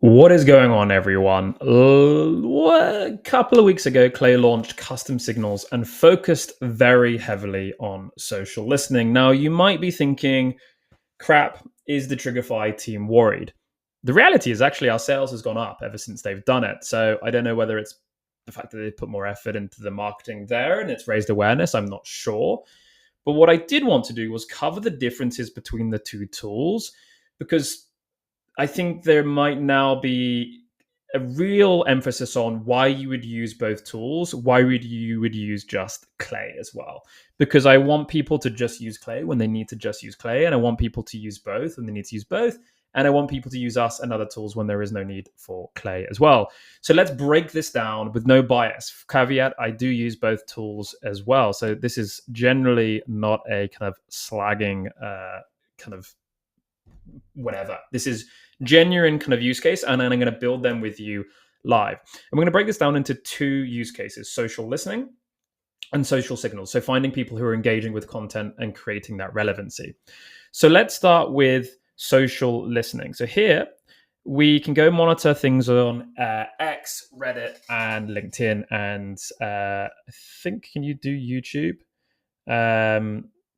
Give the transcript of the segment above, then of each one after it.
What is going on, everyone? A couple of weeks ago, Clay launched custom signals and focused very heavily on social listening. Now, you might be thinking, crap, is the Triggerfy team worried? The reality is actually our sales has gone up ever since they've done it. So I don't know whether it's the fact that they put more effort into the marketing there and it's raised awareness. I'm not sure. But what I did want to do was cover the differences between the two tools because I think there might now be a real emphasis on why you would use both tools, why would you would use just Clay as well. Because I want people to just use Clay when they need to just use Clay, and I want people to use both when they need to use both, and I want people to use us and other tools when there is no need for Clay as well. So let's break this down with no bias. Caveat, I do use both tools as well. So this is generally not a kind of slagging kind of whatever. This is genuine kind of use case, and then I'm going to build them with you live. And we're going to break this down into two use cases: social listening and social signals. So finding people who are engaging with content and creating that relevancy. So let's start with social listening. So here we can go monitor things on X, Reddit, and LinkedIn. And I think, can you do YouTube?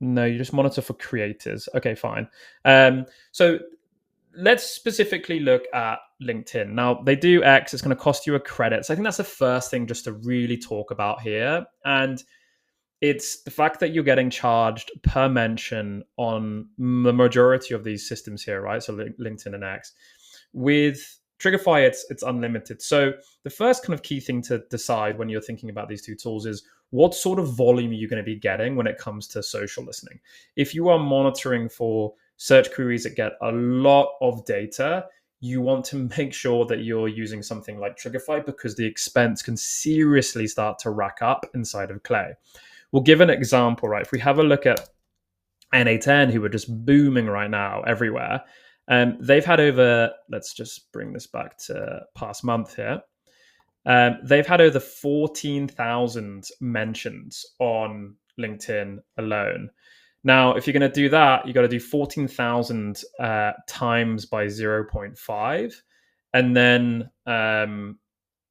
No, you just monitor for creators. Okay, fine. So let's specifically look at LinkedIn. Now, they do X. It's going to cost you a credit. So I think that's the first thing just to really talk about here. And it's the fact that you're getting charged per mention on the majority of these systems here, right? So LinkedIn and X. With Triggerfy, it's unlimited. So the first kind of key thing to decide when you're thinking about these two tools is what sort of volume are you going to be getting when it comes to social listening? If you are monitoring for search queries that get a lot of data, you want to make sure that you're using something like Triggerfy because the expense can seriously start to rack up inside of Clay. We'll give an example, right? If we have a look at NA10, who are just booming right now everywhere, they've had over, let's just bring this back to past month here. They've had over 14,000 mentions on LinkedIn alone. Now, if you're going to do that, you got to do 14,000 times by 0.5. And then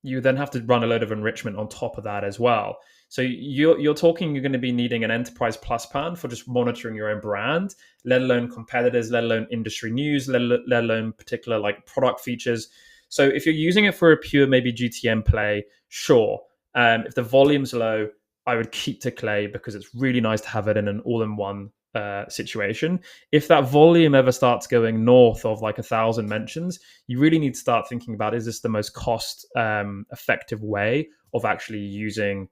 you then have to run a load of enrichment on top of that as well. So you're talking, you're going to be needing an Enterprise Plus plan for just monitoring your own brand, let alone competitors, let alone industry news, let alone particular like product features. So if you're using it for a pure maybe GTM play, sure. If the volume's low, I would keep to Clay because it's really nice to have it in an all-in-one situation. If that volume ever starts going north of like 1,000 mentions, you really need to start thinking about, is this the most cost effective way of actually using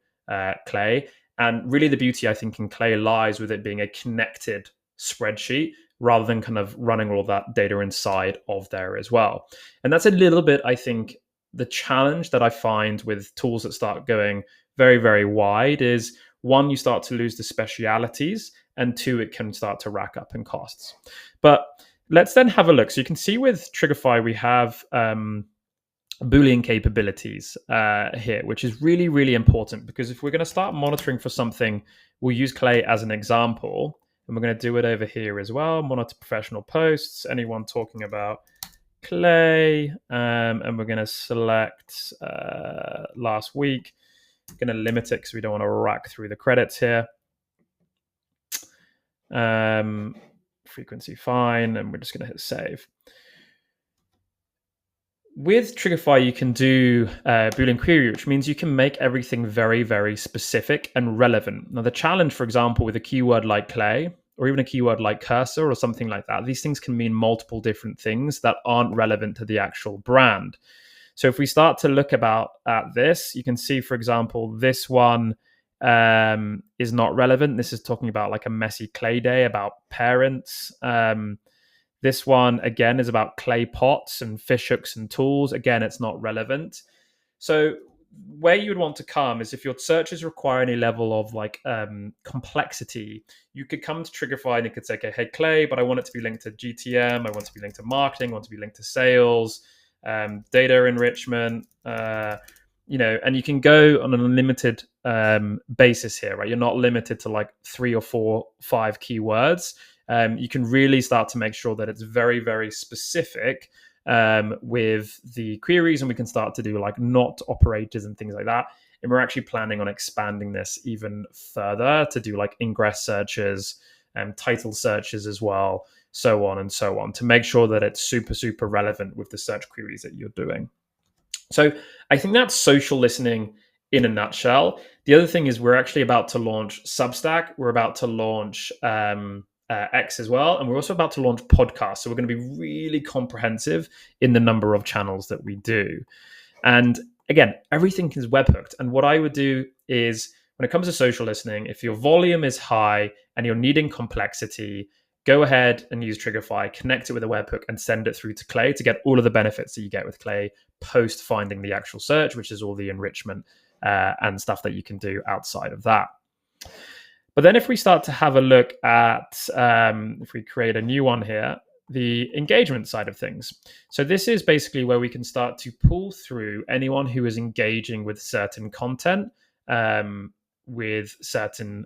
Clay? And really the beauty, I think, in Clay lies with it being a connected spreadsheet rather than kind of running all of that data inside of there as well. And that's a little bit, I think, the challenge that I find with tools that start going very, very wide is, one, you start to lose the specialities, and two, it can start to rack up in costs. But let's then have a look. So you can see with Triggerfy, we have Boolean capabilities here, which is really, really important because if we're going to start monitoring for something, we'll use Clay as an example. And we're going to do it over here as well. Monitor professional posts, anyone talking about Clay. And we're going to select last week. Going to limit it because we don't want to rack through the credits here. Frequency fine, and we're just going to hit save. With Triggerfy, you can do Boolean query, which means you can make everything very, very specific and relevant. Now, the challenge, for example, with a keyword like Clay, or even a keyword like cursor or something like that, these things can mean multiple different things that aren't relevant to the actual brand. So if we start to look at this, you can see, for example, this one is not relevant. This is talking about like a messy Clay day about parents. This one, again, is about clay pots and fish hooks and tools. Again, it's not relevant. So where you would want to come is if your searches require any level of like complexity, you could come to Triggerfy and you could say, okay, hey, Clay, but I want it to be linked to GTM. I want it to be linked to marketing. I want it to be linked to sales, data enrichment, and you can go on an unlimited basis here, right? You're not limited to like 3 or 4, 5 keywords. You can really start to make sure that it's very, very specific with the queries, and we can start to do like not operators and things like that. And we're actually planning on expanding this even further to do like ingress searches and title searches as well, so on and so on, to make sure that it's super, super relevant with the search queries that you're doing. So I think that's social listening in a nutshell. The other thing is we're actually about to launch Substack. We're about to launch X as well. And we're also about to launch podcasts. So we're going to be really comprehensive in the number of channels that we do. And again, everything is webhooked. And what I would do is, when it comes to social listening, if your volume is high and you're needing complexity, go ahead and use Triggerfy, connect it with a webhook, and send it through to Clay to get all of the benefits that you get with Clay post finding the actual search, which is all the enrichment and stuff that you can do outside of that. But then if we start to have a look at, if we create a new one here, the engagement side of things. So this is basically where we can start to pull through anyone who is engaging with certain content with certain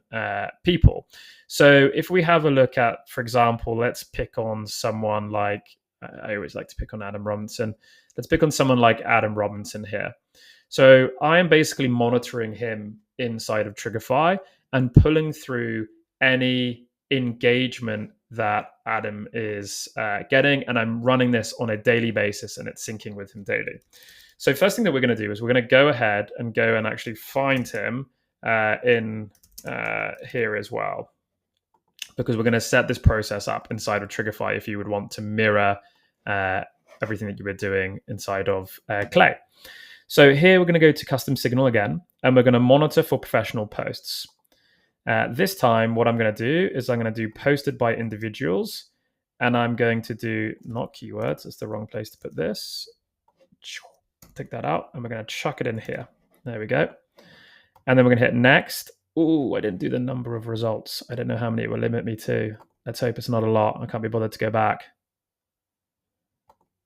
people. So if we have a look at, for example, let's pick on someone like, I always like to pick on Adam Robinson. Let's pick on someone like Adam Robinson here. So I am basically monitoring him inside of Triggerfy and pulling through any engagement that Adam is getting, and I'm running this on a daily basis, and it's syncing with him daily. So first thing that we're going to do is we're going to go ahead and go and actually find him in here as well, because we're going to set this process up inside of Triggerfy if you would want to mirror everything that you were doing inside of Clay. So here we're going to go to custom signal again, and we're going to monitor for professional posts. This time, what I'm going to do is I'm going to do posted by individuals, and I'm going to do not keywords. That's the wrong place to put this. Take that out, and we're going to chuck it in here. There we go. And then we're going to hit next. Oh, I didn't do the number of results. I don't know how many it will limit me to. Let's hope it's not a lot. I can't be bothered to go back.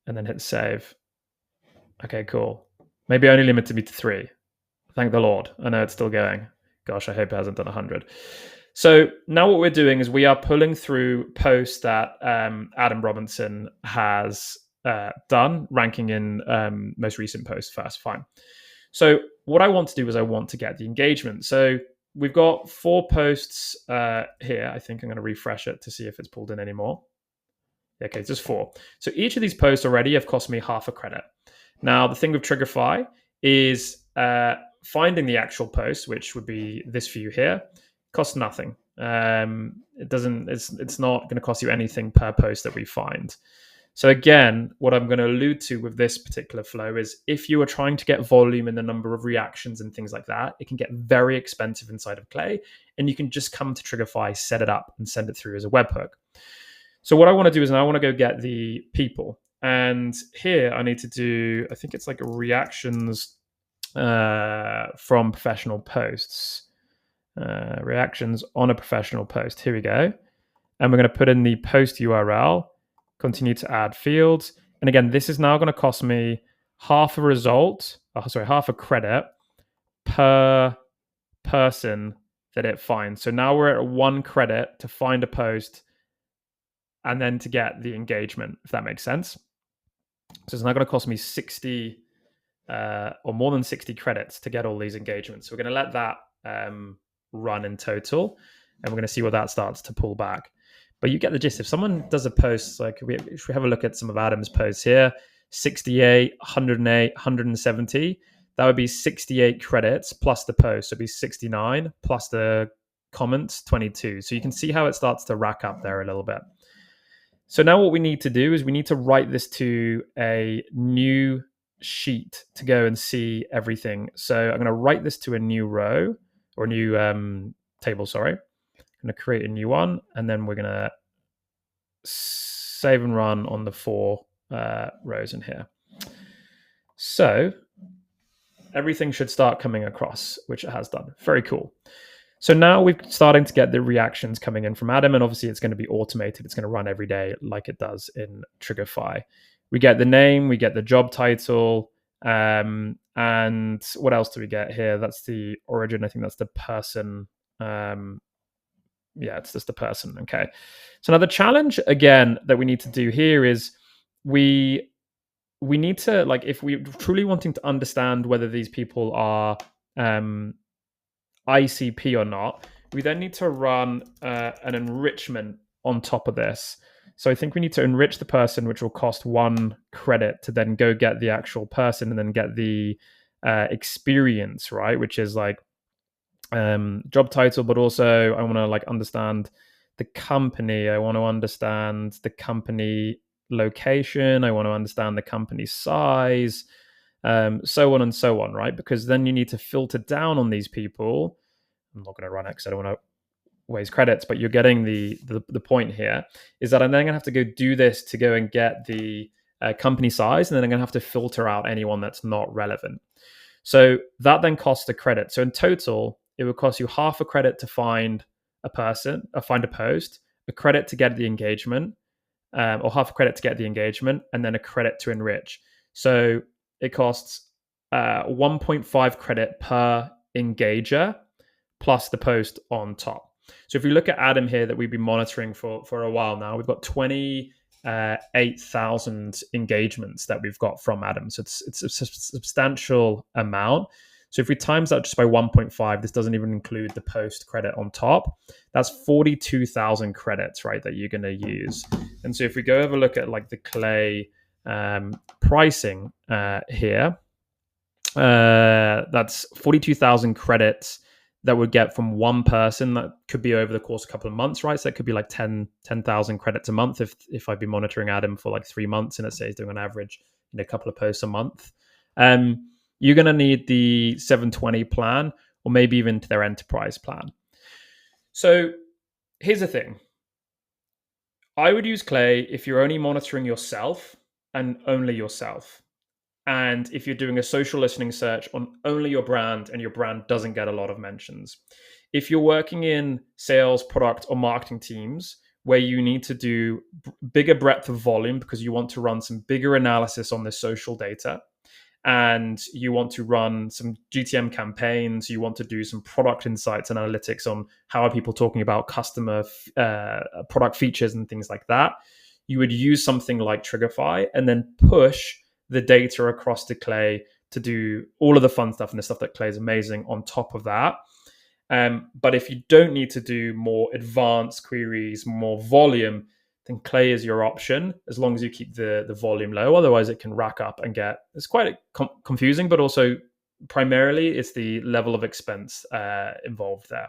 And then hit save. Okay, cool. Maybe only limited me to 3. Thank the Lord. I know it's still going. Gosh, I hope it hasn't done 100. So now what we're doing is we are pulling through posts that Adam Robinson has done, ranking in most recent posts first. Fine. So what I want to do is I want to get the engagement. So we've got 4 posts here. I think I'm going to refresh it to see if it's pulled in anymore. Okay, it's just 4. So each of these posts already have cost me half a credit. Now, the thing with Triggerfy is finding the actual post, which would be this view here, costs nothing. It's not going to cost you anything per post that we find. So again, what I'm going to allude to with this particular flow is if you are trying to get volume in the number of reactions and things like that, it can get very expensive inside of Clay, and you can just come to Triggerfy, set it up, and send it through as a webhook. So what I want to do is I want to go get the people. And here I need to do, I think it's like reactions from professional posts. Reactions on a professional post. Here we go. And we're going to put in the post URL, continue to add fields. And again, this is now going to cost me half a credit per person that it finds. So now we're at 1 credit to find a post and then to get the engagement, if that makes sense. So it's now going to cost me 60 or more than 60 credits to get all these engagements. So we're going to let that run in total, and we're going to see what that starts to pull back. But you get the gist. If someone does a post, like if we have a look at some of Adam's posts here, 68, 108, 170, that would be 68 credits plus the post. So it'd be 69 plus the comments, 22. So you can see how it starts to rack up there a little bit. So now what we need to do is we need to write this to a new sheet to go and see everything. So I'm going to write this to a new row or a new table, sorry. I'm going to create a new one, and then we're going to save and run on the 4 rows in here. So everything should start coming across, which it has done. Very cool. So now we're starting to get the reactions coming in from Adam, and obviously it's going to be automated. It's going to run every day like it does in Triggerfy. We get the name, we get the job title, and what else do we get here? That's the origin. I think that's the person. Yeah, it's just the person. Okay. So now the challenge again that we need to do here is we we need to, like, if we're truly wanting to understand whether these people are ICP or not, we then need to run an enrichment on top of this. So I think we need to enrich the person, which will cost 1 credit to then go get the actual person and then get the experience, right? Which is like job title, but also I want to like understand the company. I want to understand the company location. I want to understand the company size, so on and so on, right? Because then you need to filter down on these people. I'm not going to run it because I don't want to waste credits, but you're getting the point here. Is that I'm then going to have to go do this to go and get the company size, and then I'm going to have to filter out anyone that's not relevant. So that then costs a credit. So in total, it would cost you half a credit to find a person, find a post, a credit to get the engagement, or half a credit to get the engagement, and then a credit to enrich. So it costs 1.5 credit per engager plus the post on top. So if we look at Adam here that we've been monitoring for a while now, we've got 28,000 engagements that we've got from Adam. So it's a substantial amount. So if we times that just by 1.5, this doesn't even include the post credit on top. That's 42,000 credits, right, that you're going to use. And so if we go have a look at like the Clay pricing here, that's 42,000 credits that would get from one person. That could be over the course of a couple of months, right? So that could be like 10,000 credits a month if I've been monitoring Adam for like 3 months, and let's say he's doing on average a couple of posts a month. You're going to need the 720 plan, or maybe even their enterprise plan. So here's the thing. I would use Clay if you're only monitoring yourself and only yourself. And if you're doing a social listening search on only your brand and your brand doesn't get a lot of mentions. If you're working in sales, product, or marketing teams where you need to do bigger breadth of volume because you want to run some bigger analysis on the social data, and you want to run some GTM campaigns, you want to do some product insights and analytics on how are people talking about customer product features and things like that, you would use something like Triggerfy and then push the data across to Clay to do all of the fun stuff and the stuff that Clay is amazing on top of that. But if you don't need to do more advanced queries, more volume, then Clay is your option, as long as you keep the volume low. Otherwise, it can rack up and it's quite confusing, but also primarily it's the level of expense involved there.